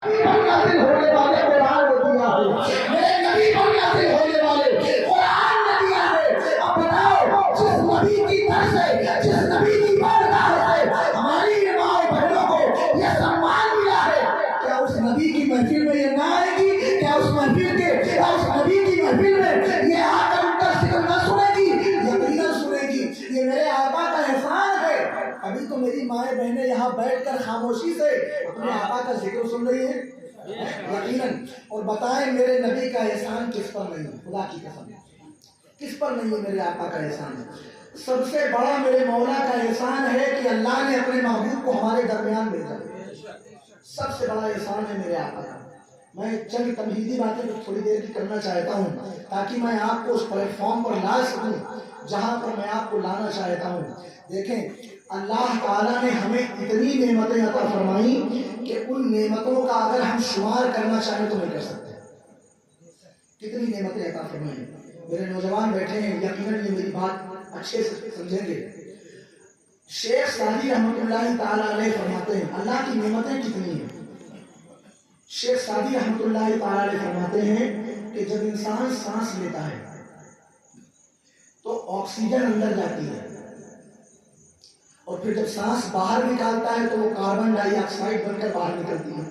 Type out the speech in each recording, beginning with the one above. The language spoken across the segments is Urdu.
نازل ہونے والے قرآن نے دیا ہے، میرے نبی کو نازل ہونے والے قرآن نے دیا ہے۔ اب بتاؤ، جس نبی کی طرف سے، جس نبی کی بارگاہ سے ہماری ماں بہنوں کو یہ سمان ملا ہے، کیا اس نبی کی محفل میں یہ نہ آئے گی؟ کیا اس محفل کے، کیا اس نبی کی محفل میں یہ آ کر ان کا ذکر نہ سنے گی؟ یقیناً سنے گی۔ یہ میرے آقا کا احسان ہے۔ ابھی تو میری مائیں بہنیں یہاں بیٹھ کر خاموشی سے اپنے آقا کا ذکر سن رہی ہیں، یقیناً۔ اور بتائیں میرے نبی کا احسان کس پر نہیں؟ خدا کی قسم کس پر نہیں ہے میرے آقا کا احسان؟ سب سے بڑا میرے مولا کا احسان ہے کہ اللہ نے اپنے محبوب کو ہمارے درمیان بھیجا۔ سب سے بڑا احسان ہے میرے آقا کا۔ میں چند تمہیدی باتیں تھوڑی دیر کی کرنا چاہتا ہوں تاکہ میں آپ کو اس پلیٹ فارم پر لا سکوں جہاں پر میں آپ کو لانا چاہتا ہوں۔ دیکھیں، اللہ تعالیٰ نے ہمیں اتنی نعمتیں عطا فرمائیں کہ ان نعمتوں کا اگر ہم شمار کرنا چاہیں تو نہیں کر سکتے۔ کتنی نعمتیں عطا فرمائیں۔ میرے نوجوان بیٹھے ہیں، یقیناً یہ میری بات اچھے سے سمجھیں گے۔ شیخ سعدی رحمۃ اللہ تعالیٰ علیہ فرماتے ہیں اللہ کی نعمتیں کتنی ہیں۔ شیخ سعدی رحمۃ اللہ تعالیٰ علیہ فرماتے ہیں کہ جب انسان سانس لیتا ہے تو آکسیجن اندر جاتی ہے، اور پھر جب سانس باہر نکالتا ہے تو وہ کاربن ڈائی آکسائڈ بن کر باہر نکلتی ہے۔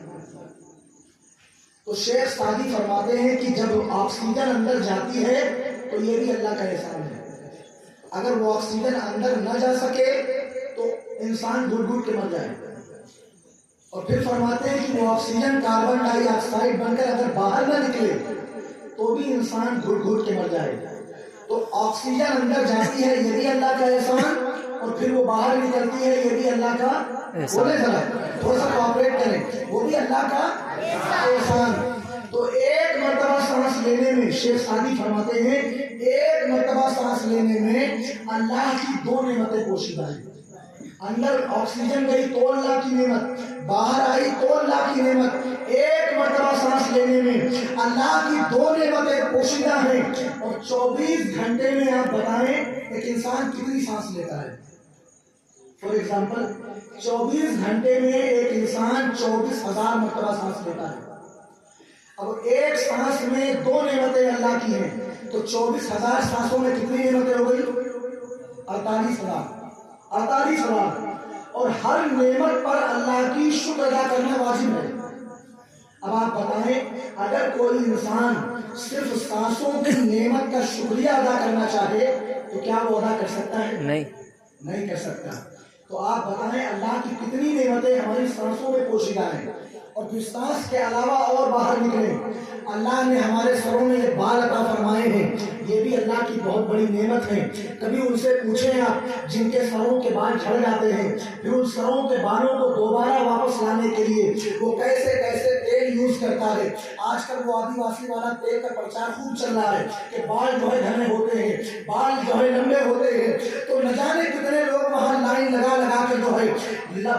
تو شیخ سعدی فرماتے ہیں کہ جب آکسیجن اندر جاتی ہے تو یہ بھی اللہ کا احسان ہے۔ اگر وہ آکسیجن اندر نہ جا سکے تو انسان گھٹ گھٹ کے مر جائے، اور پھر فرماتے ہیں کہ وہ آکسیجن کاربن ڈائی آکسائڈ بن کر اگر باہر نہ نکلے تو بھی انسان گھٹ گھٹ کے مر جائے۔ تو آکسیجن اندر جاتی ہے، یہ بھی اللہ کا احسان، اور پھر وہ باہر نکلتی ہے، یہ بھی اللہ کا بولے ذرا تھوڑا سا کوآپریٹ کریں، وہ بھی اللہ کا احسان۔ تو ایک مرتبہ سانس لینے میں شیخ سعدی فرماتے ہیں ایک مرتبہ سانس لینے میں اللہ کی دو نعمتیں پوشیدہ ہیں۔ اندر آکسیجن گئی تو اللہ کی نعمت، باہر آئی تو اللہ کی نعمت۔ ایک مرتبہ سانس لینے میں اللہ کی دو نعمتیں پوشیدہ ہیں، اور 24 گھنٹے میں آپ بتائیں ایک انسان کتنی سانس لیتا ہے؟ فار ایگزامپل 24 گھنٹے میں ایک انسان 24,000 مرتبہ سانس لیتا ہے۔ اب ایک سانس میں دو نعمتیں اللہ کی ہیں تو 24,000 سانسوں میں کتنی نعمتیں ہو گئی؟ 48,000۔ اور ہر نعمت پر اللہ کی شکر ادا کرنا واجب ہے۔ اب آپ بتائیں اگر کوئی انسان صرف سانسوں کی نعمت کا شکریہ ادا کرنا چاہے تو کیا وہ ادا کر سکتا ہے؟ نہیں کر سکتا۔ تو آپ بتائیں اللہ کی کتنی نعمتیں ہماری سانسوں میں پوشیدہ ہیں، اور پھر سانس کے علاوہ اور باہر نکلیں اللہ نے ہمارے سروں میں یہ بال عطا فرمائے ہیں، یہ بھی اللہ کی بہت بڑی نعمت ہے۔ کبھی ان سے پوچھیں آپ جن کے سروں کے بال جھڑ جاتے ہیں، پھر ان سروں کے بالوں کو دوبارہ واپس لانے کے لیے وہ کیسے کیسے تیل یوز کرتا ہے۔ آج کل وہ آدی واسی والا تیل کا پرچار خوب چل رہا ہے کہ بال جو ہے گھنے ہوتے ہیں، بال جو ہے لمبے ہوتے ہیں، تو نہ جانے کتنے لوگ وہاں لائن لگا لگا کے جو ہے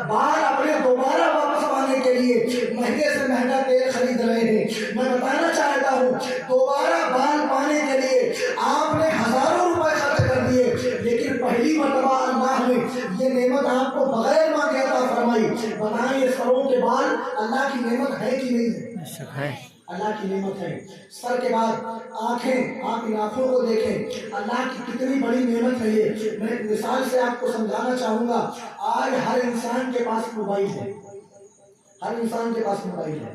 بال اپنے دوبارہ واپس پانے کے لیے مہنگے سے مہنگا تیل خرید رہے ہیں۔ میں بتانا چاہتا ہوں دوبارہ بال پانے کے لیے آپ نے ہزاروں روپے خرچ کر دیے، لیکن پہلی مرتبہ اللہ نے یہ نعمت آپ کو بغیر مانگے عطا فرمائی۔ بتائیں یہ سروں کے بال اللہ کی نعمت ہے کہ نہیں ہے؟ اللہ کی نعمت ہے۔ سر کے بعد آنکھیں، آپ ان آنکھوں کو دیکھیں، اللہ کی کتنی بڑی نعمت ہے یہ۔ میں ایک مثال سے آپ کو سمجھانا چاہوں گا۔ آج ہر انسان کے پاس موبائل ہے، ہر انسان کے پاس موبائل ہے،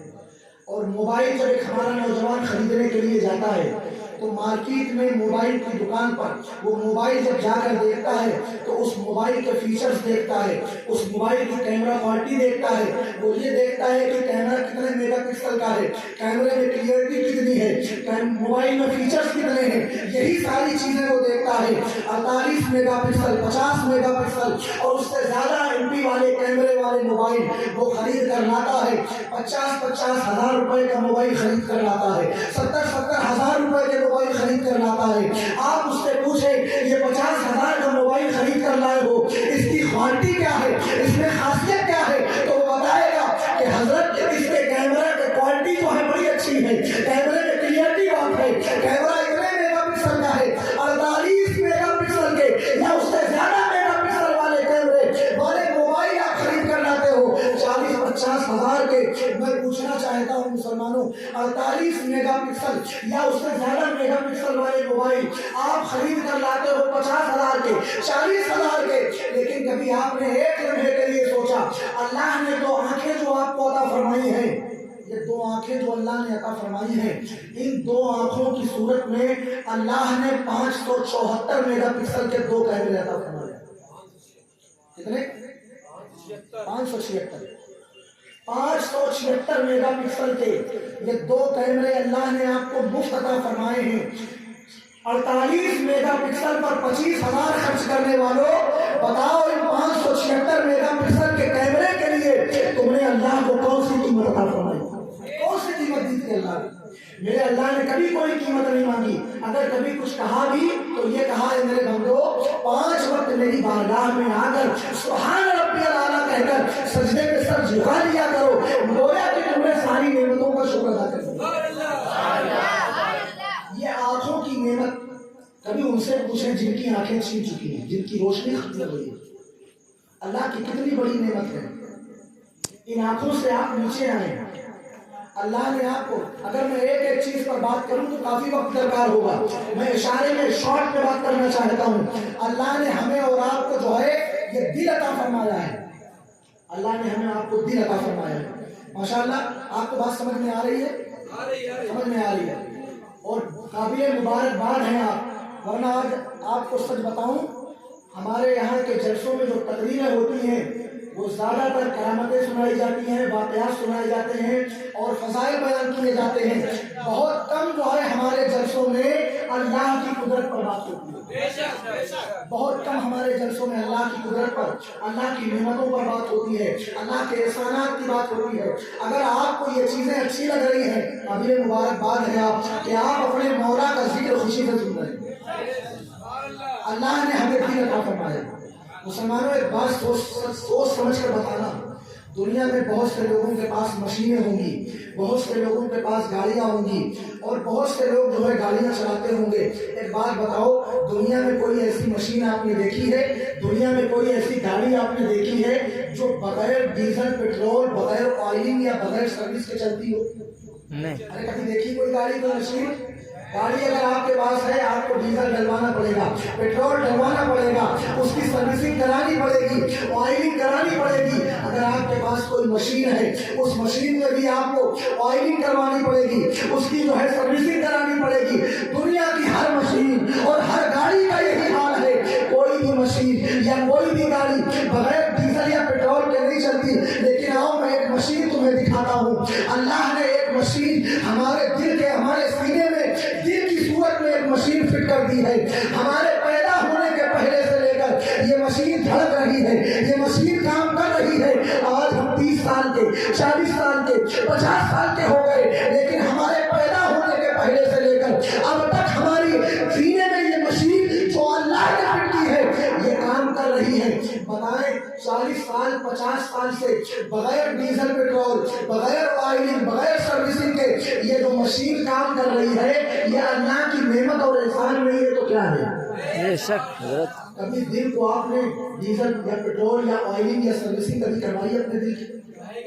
اور موبائل جب ایک ہمارا نوجوان خریدنے کے لیے جاتا ہے تو مارکیٹ میں موبائل کی دکان پر وہ موبائل جب جا کر دیکھتا ہے تو اس موبائل کے فیچرز دیکھتا ہے، اس موبائل کی کیمرہ کوالٹی دیکھتا ہے، وہ یہ دیکھتا ہے کہ کیمرہ کتنے میگا پکسل کا ہے، کیمرے میں کلیئرٹی کتنی ہے، موبائل میں فیچرز کتنے ہیں، یہی ساری چیزیں وہ دیکھتا ہے۔ 48 میگا پکسل، 50 میگا پکسل اور اس سے زیادہ MP والے کیمرے والے موبائل وہ خرید کر لاتا ہے۔ 50 ہزار روپے کا موبائل خرید کر لاتا ہے، 70 ہزار روپے کے موبائل خرید کر لاتا ہے۔ آپ اس سے پوچھیں یہ 50,000 کا موبائل خرید کر لائے ہو، اس کی کوالٹی کیا ہے، اس میں خاصیت کیا ہے، تو وہ بتائے گا کہ حضرت اس کے کیمرہ کی کوالٹی جو ہے بڑی اچھی ہے، کیمرے میں کلیئرٹی بہت ہے، کیمرہ اتنے میگا پکسل کا ہے، 48 میگا پکسل کے یا اس سے زیادہ میگا پکسل والے کیمرے والے موبائل آپ خرید کر لاتے ہو 40-50 ہزار کے۔ میں پوچھنا چاہتا ہوں مسلمانوں، 48 میگا پکسل یا اس سے زیادہ میگا پکسل والے موبائل آپ خرید کر لاتے ہو 50,000 کے، 40,000 کے، لیکن کبھی آپ نے ایک لمحے کے لیے سوچا اللہ نے دو آنکھیں جو آپ کو عطا فرمائی ہیں، یہ دو آنکھیں جو اللہ نے عطا فرمائی ہیں، ان دو آنکھوں کی صورت میں اللہ نے 574 میگا پکسل کے دو کیمرے عطا فرمائے۔ کتنے؟ 576 میگا پکسل کے یہ دو کیمرے اللہ نے آپ کو مفت عطا فرمائے ہیں۔ 48 میگا پکسل پر 25,000 خرچ کرنے والوں، بتاؤ ان 576 میگا پکسل کے کیمرے کے لیے تم نے اللہ کو کون سی قیمت عطا فرمائی؟ کون سی قیمت دی تھی اللہ نے؟ میرے اللہ نے کبھی کوئی قیمت نہیں مانگی، اگر کبھی کچھ کہا بھی تو یہ کہا ہے میرے بندو 5 وقت میری بارگاہ میں آ کر سبحان ربی الاعلیٰ کہہ کر سجدے پہ سر جھکا لیا کرو، گویا کہ تم نے ساری نعمتوں کا شکر ادا کر دیا۔ یہ آنکھوں کی نعمت کبھی ان سے پوچھیں جن کی آنکھیں چھین چکی ہیں، جن کی روشنی ختم ہو گئی ہے، اللہ کی کتنی بڑی نعمت ہے۔ ان آنکھوں سے آپ نیچے آئے، اللہ نے آپ کو، اگر میں ایک ایک چیز پر بات کروں تو کافی وقت درکار ہوگا، میں اشارے میں شارٹ میں بات کرنا چاہتا ہوں۔ اللہ نے ہمیں اور آپ کو جو ہے یہ دل عطا فرمایا ہے، اللہ نے ہمیں آپ کو دل عطا فرمایا ہے۔ ماشاءاللہ آپ کو بات سمجھ میں آ رہی ہے؟ سمجھ میں آ رہی ہے، اور قابل مبارکباد ہیں آپ، ورنہ آج آپ کو سچ بتاؤں ہمارے یہاں کے جلسوں میں جو تقریریں ہوتی ہیں وہ زیادہ تر کرامتیں سنائی جاتی ہیں، واقعات سنائے جاتے ہیں اور فضائل بیان کیے جاتے ہیں، بہت کم جو ہے ہمارے جلسوں میں اللہ کی قدرت پر بات ہوتی ہے، بہت کم ہمارے جلسوں میں اللہ کی قدرت پر، اللہ کی نعمتوں پر بات ہوتی ہے، اللہ کے احسانات کی بات ہوتی ہے۔ اگر آپ کو یہ چیزیں اچھی لگ رہی ہیں، قابل مبارکباد ہے آپ کہ آپ اپنے مولا کا ذکر خوشی سے سن رہے ہیں، اللہ نے ہمیں دل عطا فرمایا۔ مسلمانوں ایک بات سوچ سمجھ کر بتانا، دنیا میں بہت سے لوگوں کے پاس مشینیں ہوں گی، بہت سے لوگوں کے پاس گاڑیاں ہوں گی، اور بہت سے لوگ جو ہے گاڑیاں چلاتے ہوں گے۔ ایک بات بتاؤ، دنیا میں کوئی ایسی مشین آپ نے دیکھی ہے، دنیا میں کوئی ایسی گاڑی آپ نے دیکھی ہے جو بغیر ڈیزل پیٹرول، بغیر آئلنگ یا بغیر سروس کے چلتی ہو؟ نہیں۔ ارے کبھی دیکھی کوئی گاڑی کوئی مشین؟ گاڑی اگر آپ کے پاس ہے آپ کو ڈیزل ڈلوانا پڑے گا، پیٹرول ڈلوانا پڑے گا، اس کی سروسنگ کرانی پڑے گی، آئلنگ کرانی پڑے گی۔ اگر آپ کے پاس کوئی مشین ہے اس مشین میں بھی آپ کو آئلنگ کروانی پڑے گی، اس کی جو ہے سروسنگ کرانی پڑے گی۔ دنیا کی ہر مشین اور ہر گاڑی کا یہی حال ہے، کوئی بھی مشین یا کوئی بھی گاڑی بغیر ڈیزل یا پیٹرول کے نہیں چلتی۔ لیکن آؤ میں ایک مشین تمہیں دکھاتا ہوں، اللہ نے ایک مشین ہمارے دل کے، ہمارے سینے میں دل کی صورت میں ایک مشین فٹ کر دی ہے۔ ہمارے پیدا ہونے کے پہلے سے لے کر یہ مشین دھڑک رہی ہے، یہ مشین کام کر رہی ہے۔ آج ہم 30 سال کے، 40 سال کے، 50 سال کے ہو گئے، لیکن ہمارے پیدا ہونے کے پہلے سے لے کر اب تک ہماری سینے میں یہ مشین جو اللہ نے فٹ کی ہے یہ کام کر رہی ہے۔ بتائیں 40 سال 50 سال سے بغیر ڈیزل پیٹرول، بغیر آئلنگ، بغیر سروسنگ کے یہ جو مشین کام کر رہی ہے، یہ اللہ کی نعمت اور احسان نہیں ہے تو کیا ہے؟ بے شک حضرت۔ کبھی دل کو آپ نے ڈیزل یا پیٹرول یا آئلنگ یا سروسنگ کبھی کروائی اپنے دل کی؟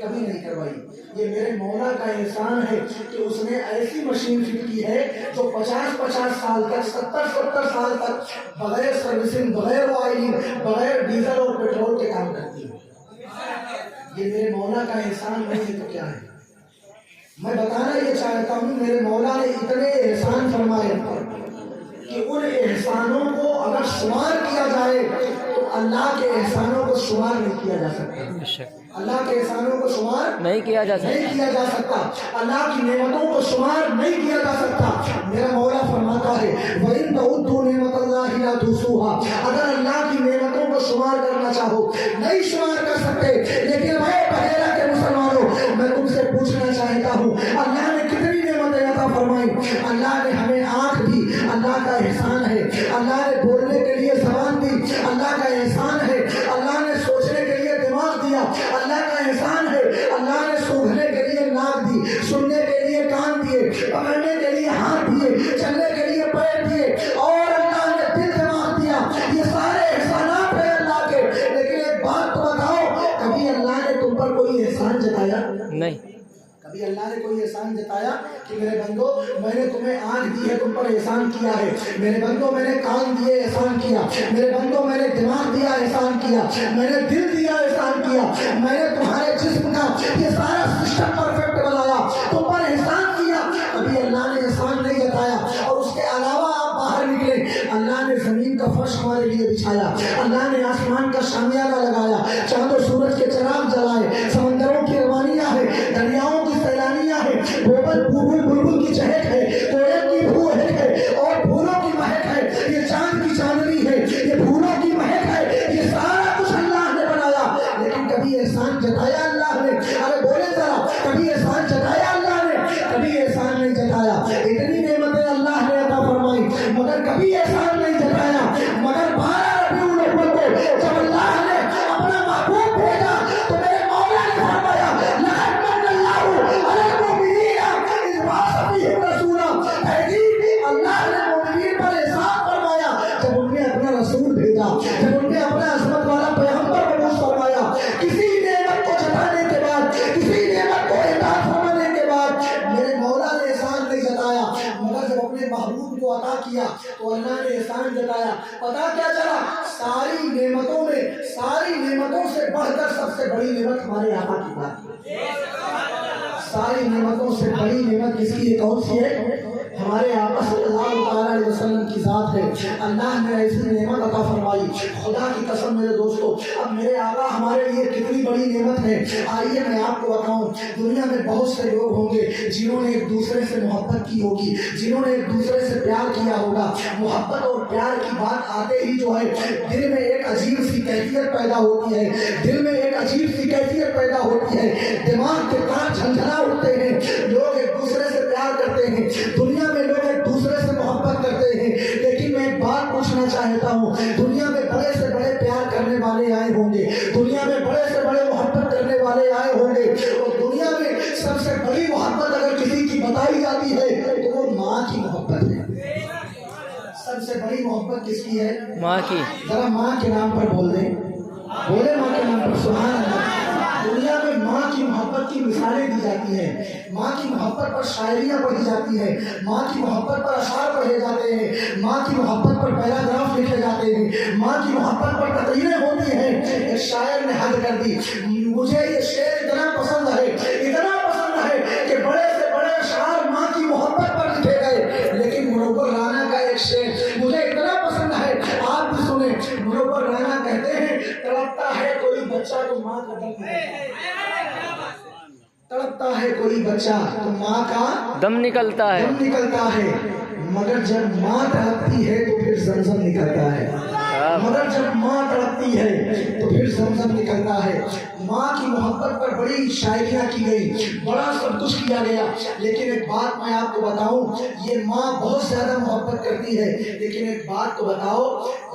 کبھی نہیں کروائی۔ یہ میرے مولا کا احسان ہے کہ اس نے ایسی مشین فٹ کی ہے جو 50 سال تک، 70 سال تک بغیر سروسنگ، بغیر آئلنگ، بغیر ڈیزل اور پیٹرول کے کام کرتی ہے۔ یہ میرے مولا کا احسان نہیں ہے تو کیا ہے؟ میں بتانا یہ چاہتا ہوں میرے مولا نے اتنے احسان فرمائے کہ ان احسانوں کو اگر شمار کیا جائے تو اللہ کے احسانوں کو شمار نہیں کیا جا سکتا، اللہ کے احسانوں کو شمار نہیں کیا جا سکتا، اللہ کی نعمتوں کو شمار نہیں کیا جا سکتا۔ میرا مولا فرماتا ہے وَإِن تَعُدُّوا نِعْمَتَ اللَّهِ لَا تُحْصُوهَا، اگر اللہ کی نعمتوں کو شمار کرنا چاہو نہیں شمار کر سکتے۔ لیکن میں بغیرہ کے مسلمانوں، میں تم سے پوچھنا چاہتا ہوں اللہ نے کتنی نعمتیں عطا فرمائی؟ اللہ نے ہمیں آنکھ دی، اللہ کا احسان ہے۔ اللہ نے بولنے کے لیے زبان دی، اللہ کا احسان ہے۔ اللہ نے سوچنے کے لیے دماغ دیا، اللہ کا احسان ہے۔ اللہ نے سونگھنے کے لیے ناک دی، سننے کے لیے کان دیے، پکڑنے کے لیے ہاتھ دیے، چلنے کے لیے پیر دیے، اور اللہ نے دل دماغ دیا۔ یہ سارے احسانات ہیں اللہ کے۔ لیکن بات تو بتاؤ، کبھی اللہ نے تم پر کوئی احسان جتایا؟ نہیں۔ کبھی اللہ نے نے کوئی احسان جتایا کہ میرے بندو میں نے تمہیں آنکھ دی ہے تم پر احسان کیا ہے، میرے بندو میں نے کان دیے احسان کیا، میرے بندو میں نے دماغ دیا احسان کیا، میں نے دل دیا احسان کیا، میں نے تمہارے جسم کا یہ سارا سسٹم پرفیکٹ بنایا، تم پر احسان کیا، ابھی اللہ نے احسان نہیں جتایا۔ اور اس کے علاوہ آپ باہر نکلے، اللہ نے زمین کا فرش ہمارے لیے بچھایا، اللہ نے آسمان کا شامیانہ لگایا، چاند و سورج کے چراغ جلائے، سمندروں کی روانیاں ہے، دریاؤں کی سیلانیاں ہے، بلبل کی چہک ہے، کوئل کی بھو ہے اور پھولوں کی مہک ہے، یہ چاند کی چاندنی ہے، یہ پھولوں کی مہک ہے، یہ سارا کچھ اللہ نے بنایا، لیکن کبھی احسان جتایا اللہ نے؟ ارے بولے ذرا، کبھی احسان جتایا اللہ نے؟ کبھی احسان نہیں جتایا۔ اتنی نعمتیں اللہ نے عطا فرمائی مگر کبھی احسان نہیں جتایا۔ مگر 12 ربیع الاول کو جب اللہ نے اپنا محبوب بھیجا تو میرے مولا نے فرمایا لقد من اللہ علی المؤمنین اذ بعث فیہم رسولا، اللہ نے مومنین پر احسان فرمایا جب ان نے اپنا رسول بھیجا، جب ان نے اپنا عظمت والا پیغمبر مبعوث فرمایا۔ کسی نعمت کو جتانے کے بعد، کسی نعمت کو اطاعت فرمانے کے بعد میرے مولا نے احسان نہیں جتایا، مگر جب اپنے محبوب کو عطا کیا تو اللہ نے احسان جتایا۔ پتا کیا چلا؟ ساری نعمتوں میں، ساری نعمتوں سے بڑھ کر سب سے بڑی نعمت ہمارے آقا کی بات ہے۔ ساری نعمتوں سے بڑی نعمت کس کی ہے؟ کون سی ہے؟ ہمارے آقا صلی اللہ علیہ وسلم کی ذات ہے۔ اللہ نے ایسی نعمت عطا فرمائی، خدا کی قسم میرے دوستو، اب میرے آقا ہمارے لیے کتنی بڑی نعمت ہے۔ آئیے میں آپ کو بتاؤں، دنیا میں بہت سے لوگ ہوں گے جنہوں نے ایک دوسرے سے محبت کی ہوگی، جنہوں نے ایک دوسرے سے پیار کیا ہوگا۔ محبت اور پیار کی بات آتے ہی جو ہے دل میں ایک عجیب سی کیفیت پیدا ہوتی ہے، دل میں ایک عجیب سی کیفیت پیدا ہوتی ہے، دماغ کے تار جھنجھنا اٹھتے ہیں، لوگ ایک دوسرے سے پیار کرتے ہیں، دنیا میں لوگ ایک دوسرے سے محبت کرتے ہیں۔ لیکن میں ایک بات پوچھنا چاہتا ہوں، دنیا میں بڑے سے بڑے پیار کرنے والے آئے ہوں گے، دنیا میں بڑے سے بڑے محبت کرنے والے آئے ہوں گے، اور دنیا میں سب سے بڑی محبت اگر کسی کی بتائی جاتی ہے تو وہ ماں کی محبت ہے۔ سب سے بڑی محبت کس کی ہے؟ ماں کی۔ ذرا ماں کے نام پر بول دیں، بولے ماں کے نام پر سبحان اللہ۔ دنیا میں ماں کی محبت کی مثالیں دی جاتی ہیں، ماں کی محبت پر شاعریاں پڑھی جاتی ہیں، ماں کی محبت پر اشعار پڑھے جاتے ہیں، ماں کی محبت پر پیراگراف لکھے جاتے ہیں، ماں کی محبت پر تقریریں ہوتی ہیں۔ ایک شاعر نے حد کر دی، مجھے یہ شعر اتنا پسند ہے، اتنا پسند ہے کہ بڑے سے بڑے اشعار ماں کی محبت پر لکھے گئے، لیکن منور رانا کا ایک شعر مجھے اتنا پسند ہے، آپ بھی سنیں۔ منور رانا کہتے ہیں تڑپتا ہے کوئی بچہ تو ماں کا دم تڑپتا ہے کوئی بچہ تو ماں کا دم نکلتا ہے، مگر جب ماں تڑپتی ہے تو پھر زمزم نکلتا ہے، مگر جب ماں تڑپتی ہے تو پھر زمزم نکلتا ہے۔ ماں کی محبت پر بڑی شاعریاں کی گئی، بڑا سب کچھ کیا گیا، لیکن ایک بات میں آپ کو بتاؤں، یہ ماں بہت زیادہ محبت کرتی ہے، لیکن ایک بات کو بتاؤ،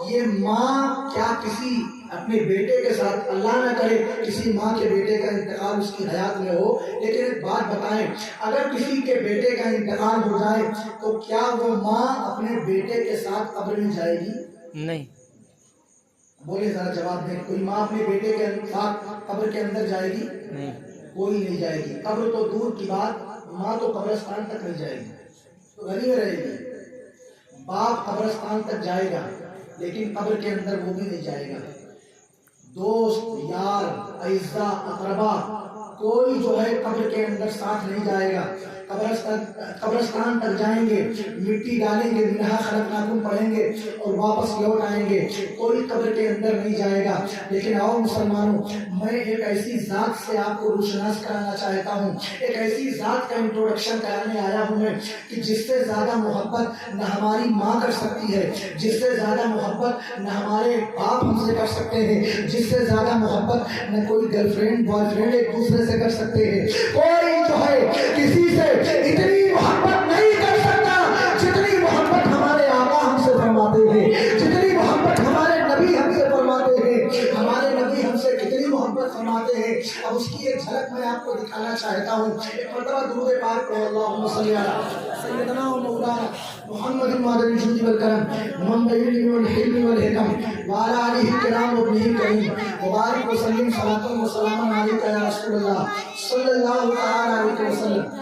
یہ ماں کیا کسی اپنے بیٹے کے ساتھ، اللہ نہ کرے کسی ماں کے بیٹے کا انتقال اس کی حیات میں ہو، لیکن ایک بات بتائیں، اگر کسی کے بیٹے کا انتقال ہو جائے تو کیا وہ ماں اپنے بیٹے کے ساتھ قبر میں جائے گی؟ نہیں۔ بولے ذرا جواب دیں، کوئی ماں اپنے بیٹے کے ساتھ قبر کے اندر جائے گی؟ نہیں، کوئی نہیں جائے گی۔ قبر تو دور کی بات، ماں تو قبرستان تک نہیں جائے گی، تو گھر میں رہے گی۔ باپ قبرستان تک جائے گا لیکن قبر کے اندر وہ بھی نہیں جائے گا۔ دوست، یار، اعزا، اقربا، کوئی جو ہے قبر کے اندر ساتھ نہیں جائے گا۔ قبرستان تک جائیں گے، مٹی ڈالیں گے، منہا خلقناکم پڑھیں گے اور واپس لوٹ آئیں گے، کوئی قبر کے اندر نہیں جائے گا۔ لیکن آؤ مسلمانوں، میں ایک ایسی ذات سے آپ کو روشناس کرانا چاہتا ہوں، ایک ایسی ذات کا انٹروڈکشن کرانے آیا ہوں میں کہ جس سے زیادہ محبت نہ ہماری ماں کر سکتی ہے، جس سے زیادہ محبت نہ ہمارے باپ ہم سے کر سکتے ہیں، جس سے زیادہ محبت نہ کوئی گرل فرینڈ بوائے فرینڈ ایک دوسرے سے کر سکتے ہیں۔ کوئی جو ہے کسی سے اتنی محبت نہیں کر سکتا جتنی محبت ہمارے آقا ہم سے فرماتے ہیں، جتنی محبت ہمارے نبی ہم سے فرماتے ہیں۔ ہمارے نبی ہم سے کتنی محبت فرماتے ہیں، اب اس کی ایک جھلک میں آپ کو دکھانا چاہتا ہوں۔ ایک مرتبہ درود پاک پڑھو، اللہم صلی علی سیدنا و مولانا محمد معدن الجود والکرم منبع العلم والحلم والحکم وعلی آلہ الکرام وابنہ الکریم وبارک وسلم صلاۃ و سلاما علیک یا رسول اللہ صلی اللہ تعالی علیہ وسلم۔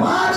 5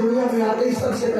دنیا میں آتے ہی سب سے